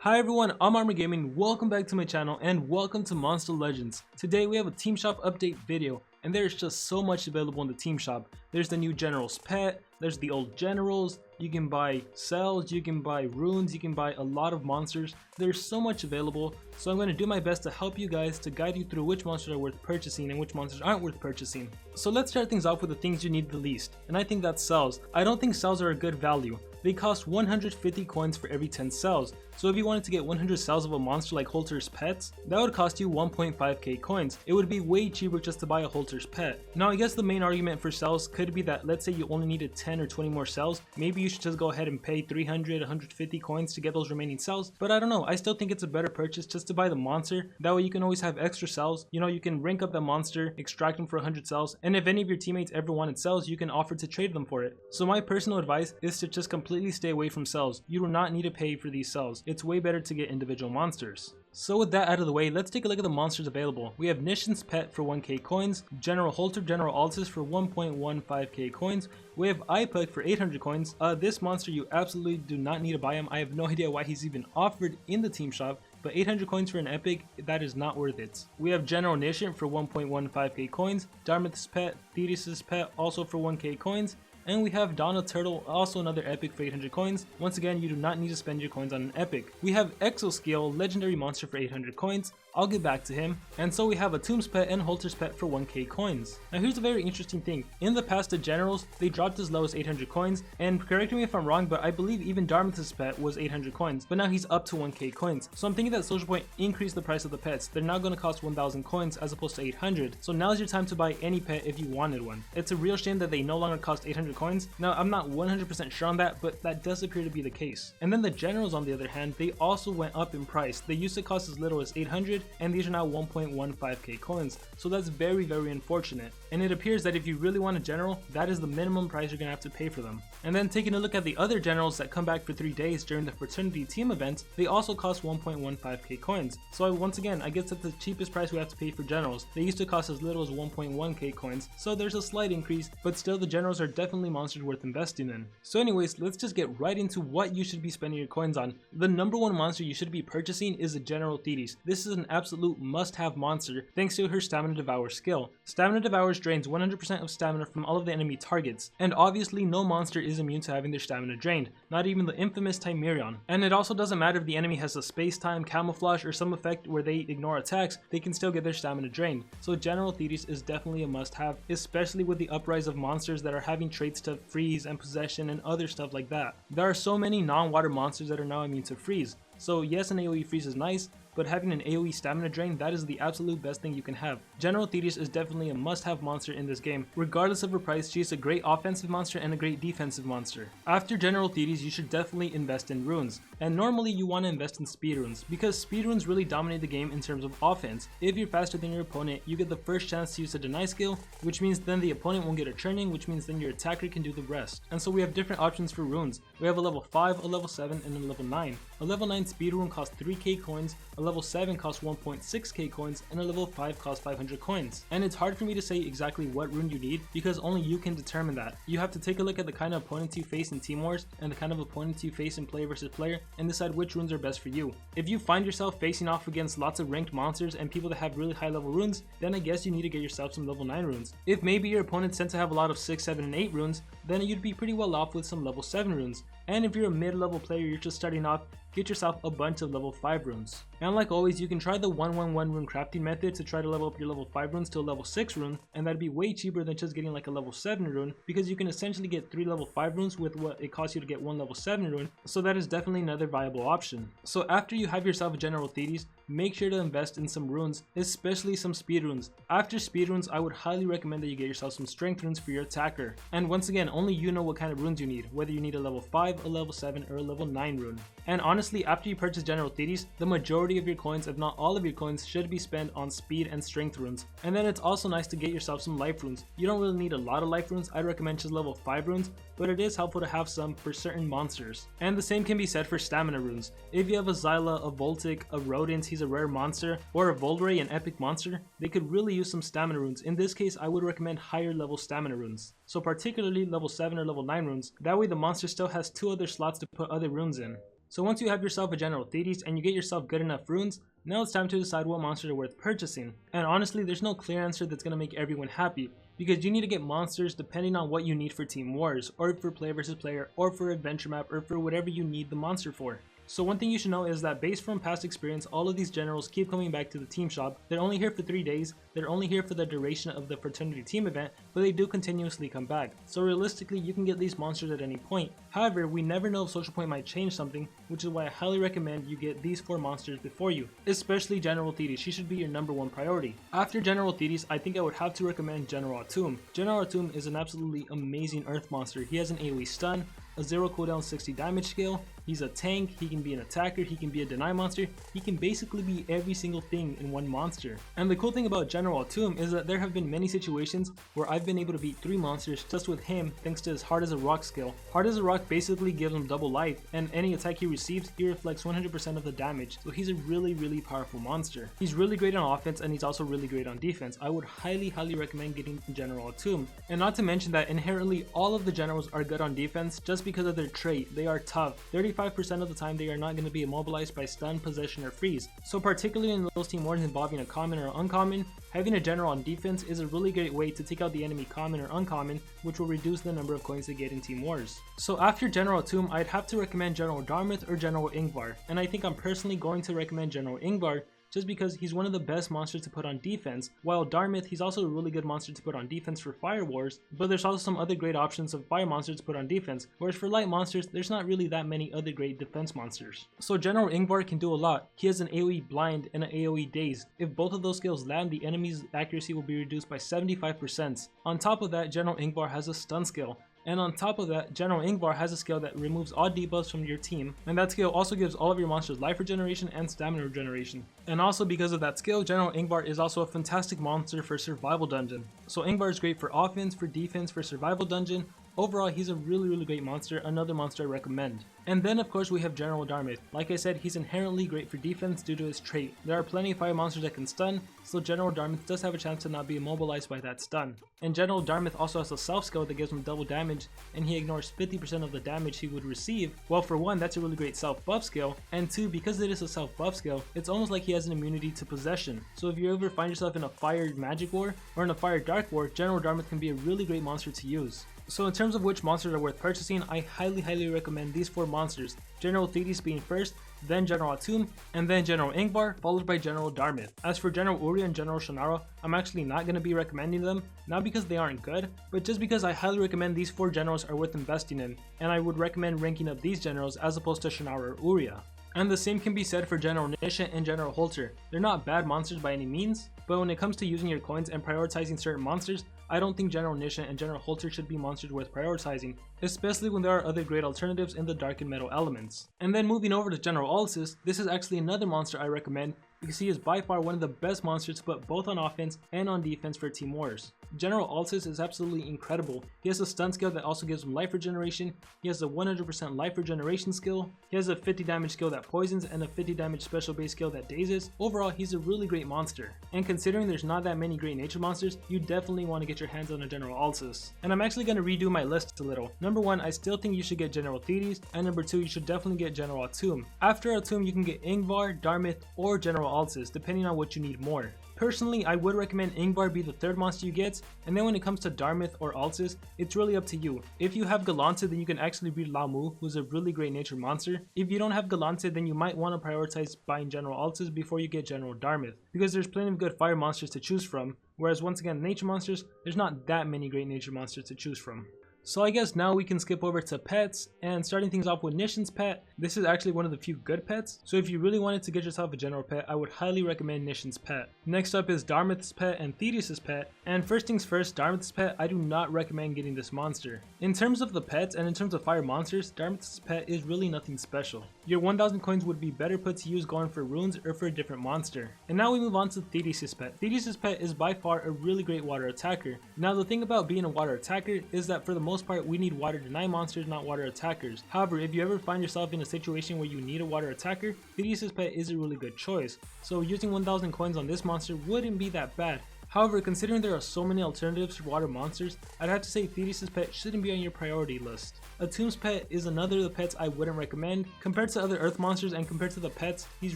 Hi everyone, I'm Armor Gaming, welcome back to my channel and welcome to Monster Legends. Today we have a team shop update video and there's just so much available in the team shop. There's the new General's Pet, there's the old Generals, you can buy cells, you can buy runes, you can buy a lot of monsters. There's so much available, so I'm going to do my best to help you guys to guide you through which monsters are worth purchasing and which monsters aren't worth purchasing. So let's start things off with the things you need the least, and I think that's cells. I don't think cells are a good value. They cost 150 coins for every 10 cells, so if you wanted to get 100 cells of a monster like Aureus Pets, that would cost you 1.5k coins. It would be way cheaper just to buy a Aureus Pet. Now I guess the main argument for cells could be that let's say you only needed 10 or 20 more cells, maybe you should just go ahead and pay 300, 150 coins to get those remaining cells, but I don't know, I still think it's a better purchase just to buy the monster. That way you can always have extra cells, you know, you can rank up the monster, extract them for 100 cells, and if any of your teammates ever wanted cells, you can offer to trade them for it. So my personal advice is to just completely stay away from cells. You do not need to pay for these cells. It's way better to get individual monsters. So with that out of the way, let's take a look at the monsters available. We have Nishan's Pet for 1k coins, General Holter, General Alce for 1.15k coins, we have Ipug for 800 coins. This monster you absolutely do not need to buy him. I have no idea why he's even offered in the team shop, but 800 coins for an epic, that is not worth it. We have General Nishan for 1.15k coins, Darmith's Pet, Thetys' Pet also for 1k coins, and we have Donna Turtle, also another epic for 800 coins. Once again, you do not need to spend your coins on an epic. We have Exascale, legendary monster for 800 coins. I'll get back to him. And so we have Atum's Pet and Aureus Pet for 1k coins. Now here's a very interesting thing. In the past, the generals, they dropped as low as 800 coins, and correct me if I'm wrong, but I believe even Darmith's Pet was 800 coins, but now he's up to 1k coins. So I'm thinking that Social Point increased the price of the pets. They're now going to cost 1000 coins as opposed to 800. So now's your time to buy any pet if you wanted one. It's a real shame that they no longer cost 800 coins. Now I'm not 100% sure on that, but that does appear to be the case. And then the generals, on the other hand, they also went up in price. They used to cost as little as 800, and these are now 1.15k coins, so that's very unfortunate. And it appears that if you really want a general, that is the minimum price you're gonna have to pay for them. And then taking a look at the other generals that come back for 3 days during the fraternity team event, they also cost 1.15k coins. So once again, I guess that's the cheapest price we have to pay for generals. They used to cost as little as 1.1k coins, so there's a slight increase, but still the generals are definitely monsters worth investing in. So anyways, let's just get right into what you should be spending your coins on. The number one monster you should be purchasing is the General Thetys. This is an absolute must-have monster thanks to her Stamina Devour skill. Stamina Devours drains 100% of stamina from all of the enemy targets, and obviously no monster is immune to having their stamina drained, not even the infamous Timerion. And it also doesn't matter if the enemy has a space-time, camouflage, or some effect where they ignore attacks, they can still get their stamina drained. So General Thetys is definitely a must-have, especially with the uprise of monsters that are having traits to freeze and possession and other stuff like that. There are so many non-water monsters that are now immune to freeze. So yes, an AoE freeze is nice, but having an AoE stamina drain, that is the absolute best thing you can have. General Thetys is definitely a must-have monster in this game. Regardless of her price, she is a great offensive monster and a great defensive monster. After General Thetys, you should definitely invest in runes. And normally you want to invest in speed runes, because speed runes really dominate the game in terms of offense. If you're faster than your opponent, you get the first chance to use a deny skill, which means then the opponent won't get a churning, which means then your attacker can do the rest. And so we have different options for runes. We have a level 5, a level 7, and a level 9. A level 9 speed rune costs 3k coins, a level 7 costs 1.6k coins, and a level 5 costs 500 coins. And it's hard for me to say exactly what rune you need because only you can determine that. You have to take a look at the kind of opponents you face in Team Wars and the kind of opponents you face in player versus player and decide which runes are best for you. If you find yourself facing off against lots of ranked monsters and people that have really high level runes, then I guess you need to get yourself some level 9 runes. If maybe your opponents tend to have a lot of 6, 7, and 8 runes, then you'd be pretty well off with some level 7 runes. And if you're a mid-level player, you're just starting off, get yourself a bunch of level 5 runes. And like always, you can try the 1-1-1 rune crafting method to try to level up your level 5 runes to a level 6 rune, and that'd be way cheaper than just getting like a level 7 rune, because you can essentially get 3 level 5 runes with what it costs you to get 1 level 7 rune, so that is definitely another viable option. So after you have yourself a General Thetys, make sure to invest in some runes, especially some speed runes. After speed runes, I would highly recommend that you get yourself some strength runes for your attacker. And once again, only you know what kind of runes you need, whether you need a level 5, a level 7, or a level 9 rune. And honestly, after you purchase General Thetys, the majority of your coins, if not all of your coins, should be spent on speed and strength runes. And then it's also nice to get yourself some life runes. You don't really need a lot of life runes, I'd recommend just level 5 runes, but it is helpful to have some for certain monsters. And the same can be said for stamina runes. If you have a Xyla, a Voltic, a Rodent, he's a rare monster, or a Volray, an epic monster, they could really use some stamina runes. In this case, I would recommend higher level stamina runes. So particularly level 7 or level 9 runes, that way the monster still has 2 other slots to put other runes in. So once you have yourself a General Thetys and you get yourself good enough runes, now it's time to decide what monsters are worth purchasing. And honestly, there's no clear answer that's going to make everyone happy, because you need to get monsters depending on what you need for Team Wars, or for player versus player, or for adventure map, or for whatever you need the monster for. So one thing you should know is that based from past experience, all of these generals keep coming back to the team shop. They're only here for 3 days, they're only here for the duration of the fraternity team event, but they do continuously come back. So realistically, you can get these monsters at any point. However, we never know if Social Point might change something, which is why I highly recommend you get these 4 monsters before you, especially General Thetys. She should be your #1 priority. After General Thetys, I think I would have to recommend General Atum. General Atum is an absolutely amazing earth monster. He has an AoE stun, a 0 cooldown 60 damage scale, he's a tank, he can be an attacker, he can be a deny monster, he can basically be every single thing in one monster. And the cool thing about General Atum is that there have been many situations where I've been able to beat 3 monsters just with him thanks to his Hard as a Rock skill. Hard as a Rock basically gives him double life, and any attack he receives, he reflects 100% of the damage, so he's a really powerful monster. He's really great on offense and he's also really great on defense. I would highly recommend getting General Atum. And not to mention that inherently all of the generals are good on defense just because of their trait. They are tough. 35% of the time they are not going to be immobilized by stun, possession, or freeze. So particularly in those team wars involving a common or uncommon, having a general on defense is a really great way to take out the enemy common or uncommon, which will reduce the number of coins they get in team wars. So after General Atum, I'd have to recommend General Darmith or General Igvar, and I think I'm personally going to recommend General Igvar just because he's one of the best monsters to put on defense, while Darmith, he's also a really good monster to put on defense for fire wars, but there's also some other great options of fire monsters to put on defense, whereas for light monsters, there's not really that many other great defense monsters. So General Igvar can do a lot. He has an AoE blind and an AoE daze. If both of those skills land, the enemy's accuracy will be reduced by 75%. On top of that, General Igvar has a stun skill. And on top of that, General Igvar has a skill that removes all debuffs from your team, and that skill also gives all of your monsters life regeneration and stamina regeneration. And also because of that skill, General Igvar is also a fantastic monster for survival dungeon. So Igvar is great for offense, for defense, for survival dungeon. Overall, he's a really great monster, another monster I recommend. And then of course we have General Darmith. Like I said, he's inherently great for defense due to his trait. There are plenty of fire monsters that can stun, so General Darmith does have a chance to not be immobilized by that stun. And General Darmith also has a self skill that gives him double damage, and he ignores 50% of the damage he would receive. Well, for one, that's a really great self buff skill, and two, because it is a self buff skill, it's almost like he has an immunity to possession. So if you ever find yourself in a fire magic war, or in a fire dark war, General Darmith can be a really great monster to use. So in terms of which monsters are worth purchasing, I highly recommend these 4 monsters. General Thetys being first, then General Atum, and then General Igvar, followed by General Darmith. As for General Uri and General Shannara, I'm actually not going to be recommending them, not because they aren't good, but just because I highly recommend these 4 generals are worth investing in, and I would recommend ranking up these generals as opposed to Shannara or Uria. And the same can be said for General Nisha and General Holter. They're not bad monsters by any means, but when it comes to using your coins and prioritizing certain monsters, I don't think General Nisha and General Holter should be monsters worth prioritizing, especially when there are other great alternatives in the dark and metal elements. And then moving over to General Alce, this is actually another monster I recommend because he is by far one of the best monsters to put both on offense and on defense for Team Wars. General Alce is absolutely incredible. He has a stun skill that also gives him life regeneration, he has a 100% life regeneration skill, he has a 50 damage skill that poisons and a 50 damage special base skill that dazes. Overall, he's a really great monster. And considering there's not that many great nature monsters, you definitely want to get your hands on a General Alce. And I'm actually going to redo my list a little. Number 1, I still think you should get General Thetys, and number 2, you should definitely get General Atum. After Atum, you can get Igvar, Darmith, or General Alce, depending on what you need more. Personally, I would recommend Igvar be the 3rd monster you get, and then when it comes to Darmith or Alce, it's really up to you. If you have Galante, then you can actually read Lamu, who's a really great nature monster. If you don't have Galante, then you might want to prioritize buying General Alce before you get General Darmith, because there's plenty of good fire monsters to choose from, whereas once again, nature monsters, there's not that many great nature monsters to choose from. So I guess now we can skip over to pets, and starting things off with Nishan's pet. This is actually one of the few good pets, so if you really wanted to get yourself a general pet, I would highly recommend Nishan's pet. Next up is Darmith's pet and Thetys' pet, and first things first, Darmith's pet, I do not recommend getting this monster. In terms of the pets and in terms of fire monsters, Darmith's pet is really nothing special. Your 1000 coins would be better put to use going for runes or for a different monster. And now we move on to Thetys' pet. Thetys' pet is by far a really great water attacker. Now the thing about being a water attacker is that for the most part we need water deny monsters, not water attackers. However, if you ever find yourself in a situation where you need a water attacker, Thetys' pet is a really good choice. So using 1000 coins on this monster wouldn't be that bad. However, considering there are so many alternatives for water monsters, I'd have to say Thetys' pet shouldn't be on your priority list. Atum's pet is another of the pets I wouldn't recommend. Compared to other earth monsters and compared to the pets, he's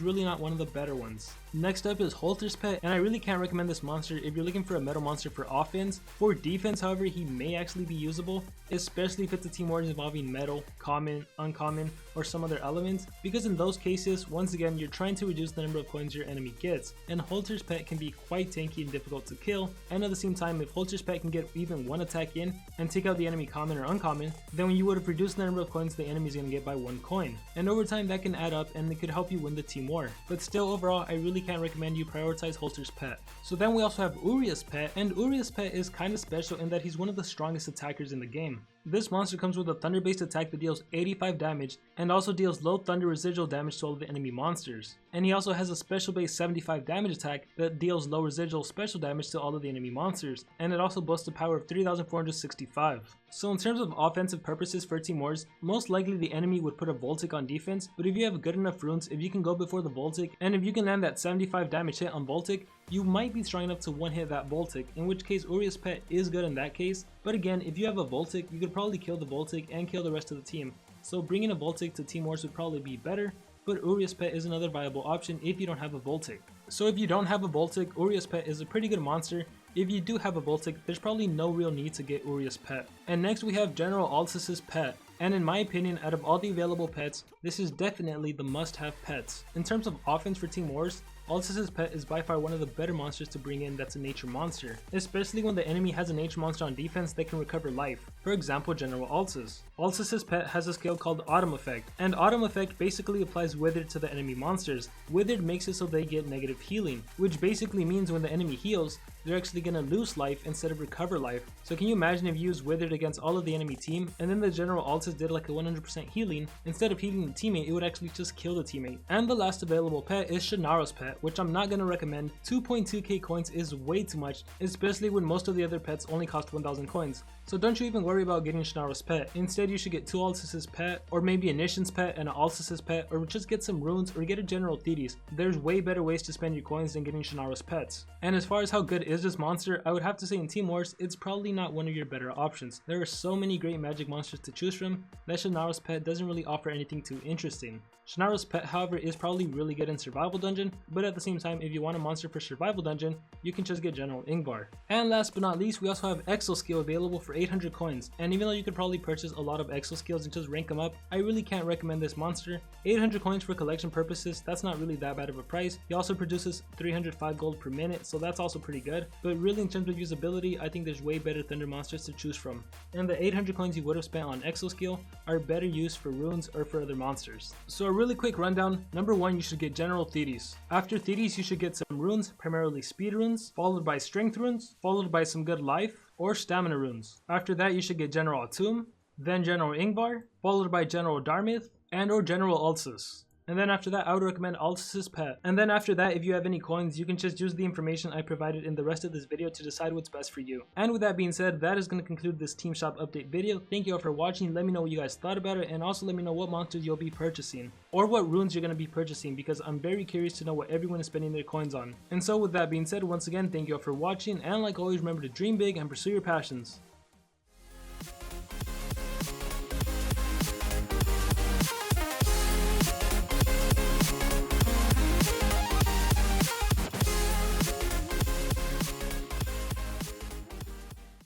really not one of the better ones. Next up is Holter's pet, and I really can't recommend this monster if you're looking for a metal monster for offense. For defense, however, he may actually be usable, especially if it's a team wars involving metal, common, uncommon, or some other element, because in those cases, once again, you're trying to reduce the number of coins your enemy gets, and Holter's pet can be quite tanky and difficult to kill, and at the same time, if Holter's pet can get even one attack in and take out the enemy common or uncommon, then you would have reduced the number of coins the enemy is going to get by 1 coin, and over time that can add up and it could help you win the team war. But still, overall, I really can't recommend you prioritize Holter's pet. So then we also have Aureus Pet, and Aureus Pet is kind of special in that he's one of the strongest attackers in the game. This monster comes with a thunder based attack that deals 85 damage and also deals low thunder residual damage to all of the enemy monsters. And he also has a special base 75 damage attack that deals low residual special damage to all of the enemy monsters, and it also boasts a power of 3465. So in terms of offensive purposes for Team Wars, most likely the enemy would put a Voltic on defense, but if you have good enough runes, if you can go before the Voltic, and if you can land that 75 damage hit on Voltic, you might be strong enough to one-hit that Voltic, in which case Aureus Pet is good in that case. But again, if you have a Voltic, you could probably kill the Voltic and kill the rest of the team. So bringing a Voltic to Team Wars would probably be better, but Aureus Pet is another viable option if you don't have a Voltic. So if you don't have a Voltic, Aureus Pet is a pretty good monster. If you do have a Voltic, there's probably no real need to get Aureus Pet. And next we have General Alce's pet. And in my opinion, out of all the available pets, this is definitely the must-have pets. In terms of offense for Team Wars, Alce's pet is by far one of the better monsters to bring in that's a nature monster, especially when the enemy has a nature monster on defense that can recover life. For example, General Alce's. Alce's pet has a skill called Atum effect, and Atum effect basically applies Withered to the enemy monsters. Withered makes it so they get negative healing, which basically means when the enemy heals, they're actually gonna lose life instead of recover life. So can you imagine if you use Withered against all of the enemy team, and then the General Alce did like a 100% healing, instead of healing the teammate, it would actually just kill the teammate. And the last available pet is Shannara's pet, which I'm not gonna recommend. 2.2k coins is way too much, especially when most of the other pets only cost 1000 coins. So don't you even worry about getting Shannara's pet. Instead, you should get 2 Alce's pet, or maybe a Nishan's pet and an Alce's pet, or just get some runes or get a General Thetys. There's way better ways to spend your coins than getting Shannara's pets. And as far as how good is this monster, I would have to say in Team Wars, it's probably not one of your better options. There are so many great magic monsters to choose from that Shannara's pet doesn't really offer anything too interesting. Shannara's pet, however, is probably really good in survival dungeon, but at the same time, if you want a monster for survival dungeon, you can just get General Igvar. And last but not least, we also have Exascale available for 800 coins, and even though you could probably purchase a lot of Exascales and just rank them up, I really can't recommend this monster. 800 coins for collection purposes, that's not really that bad of a price. He also produces 305 gold per minute, so that's also pretty good, but really in terms of usability, I think there's way better thunder monsters to choose from. And the 800 coins you would have spent on Exascale are better used for runes or for other monsters. So a really quick rundown. Number 1, you should get General Thetys. After Thetys, you should get some runes, primarily speed runes, followed by strength runes, followed by some good life or stamina runes. After that, you should get General Atum, then General Igvar, followed by General Darmith and or General Alce. And then after that, I would recommend Alce's pet. And then after that, if you have any coins, you can just use the information I provided in the rest of this video to decide what's best for you. And with that being said, that is going to conclude this Team Shop update video. Thank you all for watching. Let me know what you guys thought about it, and also let me know what monsters you'll be purchasing or what runes you're going to be purchasing, because I'm very curious to know what everyone is spending their coins on. And so with that being said, once again, thank you all for watching, and like always, remember to dream big and pursue your passions.